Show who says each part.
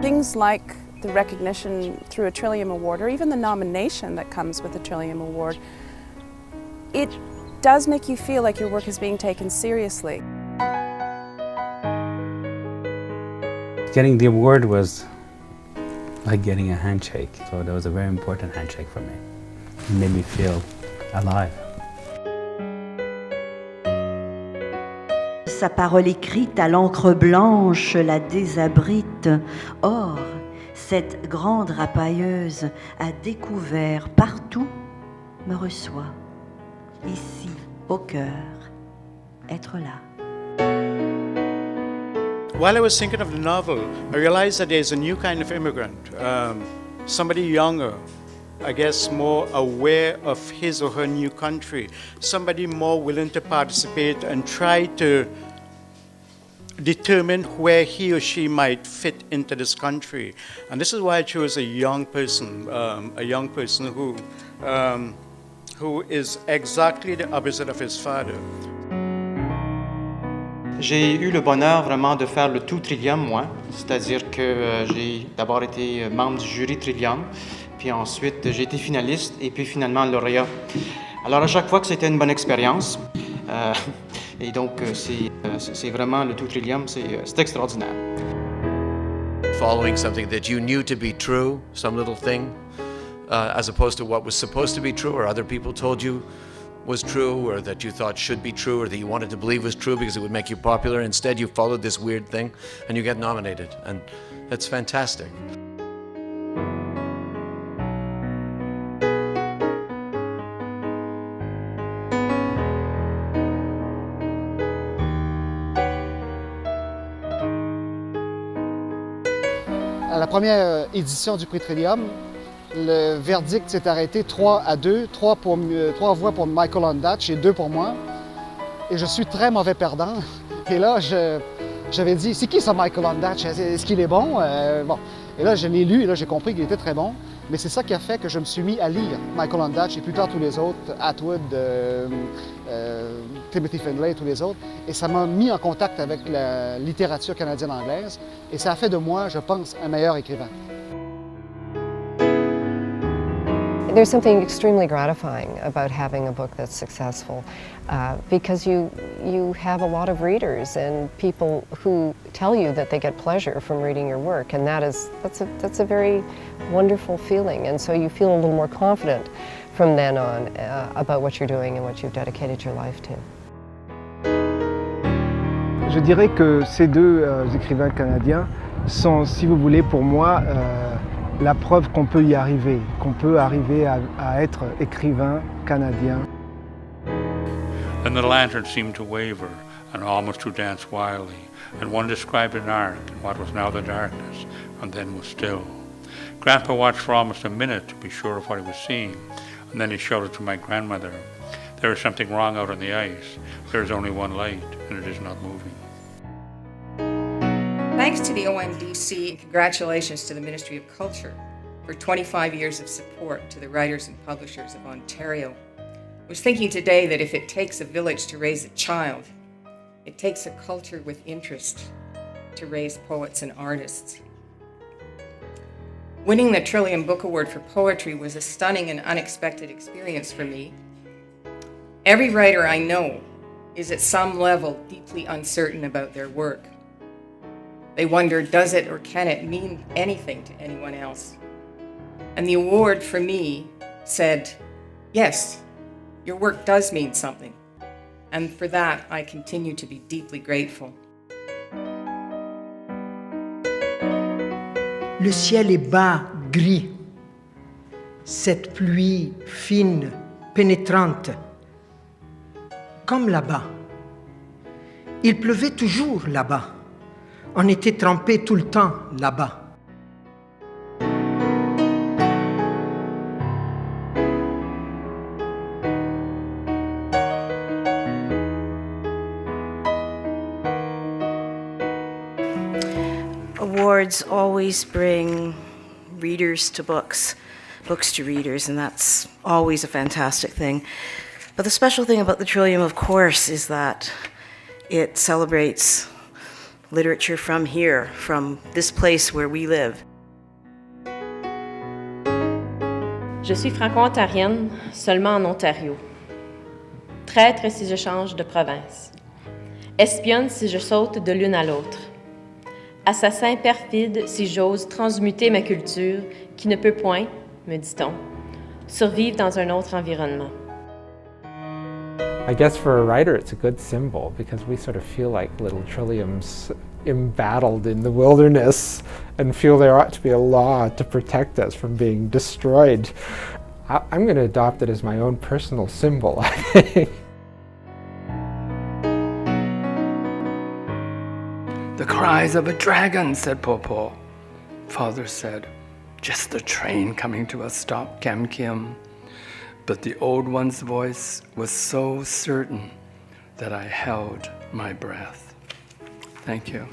Speaker 1: Things like the recognition through a Trillium Award, or even the nomination that comes with the Trillium Award, it does make you feel like your work is being taken seriously.
Speaker 2: Getting the award was like getting a handshake, so that was a very important handshake for me. It made me feel alive.
Speaker 3: Sa parole écrite à l'encre blanche la désabrite. Or, cette grande rapailleuse à découvert partout me reçoit. Ici, au cœur, être là.
Speaker 4: While I was thinking of the novel, I realized that there's a new kind of immigrant, somebody younger, I guess more aware of his or her new country, somebody more willing to participate and try to determine where he or she might fit into this country. And this is why I chose a young person who is exactly the opposite of his father.
Speaker 5: J'ai eu le bonheur vraiment de faire le tout Trillium, moi. C'est-à-dire que j'ai d'abord été membre du jury Trillium, puis ensuite j'ai été finaliste et puis finalement lauréat. Alors à chaque fois que c'était une bonne expérience, et donc c'est vraiment le tout Trillium, c'est extraordinaire.
Speaker 6: Following something that you knew to be true, some little thing, as opposed to what was supposed to be true or other people told you was true, or that you thought should be true, or that you wanted to believe was true because it would make you popular. Instead, you followed this weird thing and you get nominated, and that's fantastic.
Speaker 7: À la première édition du prix Trillium, le verdict s'est arrêté 3-2, 3 voix pour Michael Ondaatje et 2 pour moi. Et je suis très mauvais perdant. Et là, j'avais dit, c'est qui ça Michael Ondaatje? Est-ce qu'il est bon? Bon. Et là, je l'ai lu et là, j'ai compris qu'il était très bon. Mais c'est ça qui a fait que je me suis mis à lire Michael Ondaatje et plus tard tous les autres, Atwood, Timothy Findlay et tous les autres. Et ça m'a mis en contact avec la littérature canadienne-anglaise. Et ça a fait de moi, je pense, un meilleur écrivain.
Speaker 8: There's something extremely gratifying about having a book that's successful because you have a lot of readers and people who tell you that they get pleasure from reading your work, and that's a very wonderful feeling, and so you feel a little more confident from then on about what you're doing and what you've dedicated your life to.
Speaker 9: Je dirais que ces deux écrivains canadiens sont, si vous voulez, pour moi, la preuve qu'on peut y arriver, qu'on peut arriver à être écrivain canadien.
Speaker 10: Then the lantern seemed to waver and almost to dance wildly, and one described an arc in what was now the darkness, and then was still. Grandpa watched for almost a minute to be sure of what he was seeing, and then he shouted to my grandmother, "There is something wrong out on the ice. There is only one light, and it is not moving."
Speaker 11: Thanks to the OMDC, and congratulations to the Ministry of Culture for 25 years of support to the writers and publishers of Ontario. I was thinking today that if it takes a village to raise a child, it takes a culture with interest to raise poets and artists. Winning the Trillium Book Award for Poetry was a stunning and unexpected experience for me. Every writer I know is at some level deeply uncertain about their work. They wonder, does it or can it mean anything to anyone else? And the award for me said, yes, your work does mean something. And for that, I continue to be deeply grateful.
Speaker 12: Le ciel est bas, gris. Cette pluie fine, pénétrante, comme là-bas. Il pleuvait toujours là-bas. On était trempés tout le temps là-bas.
Speaker 13: Awards always bring readers to books, books to readers, and that's always a fantastic thing. But the special thing about the Trillium, of course, is that it celebrates literature from here, from this place where we live.
Speaker 14: Je suis franco-ontarienne, seulement en Ontario. Traître si je change de province. Espionne si je saute de l'une à l'autre. Assassin perfide si j'ose transmuter ma culture qui ne peut point, me dit-on, survivre dans un autre environnement.
Speaker 15: I guess for a writer it's a good symbol because we sort of feel like little trilliums embattled in the wilderness and feel there ought to be a law to protect us from being destroyed. I'm going to adopt it as my own personal symbol, I think.
Speaker 16: The cries of a dragon, said Popo. Father said, just the train coming to a stop, Kam Kim. But the old one's voice was so certain that I held my breath. Thank you.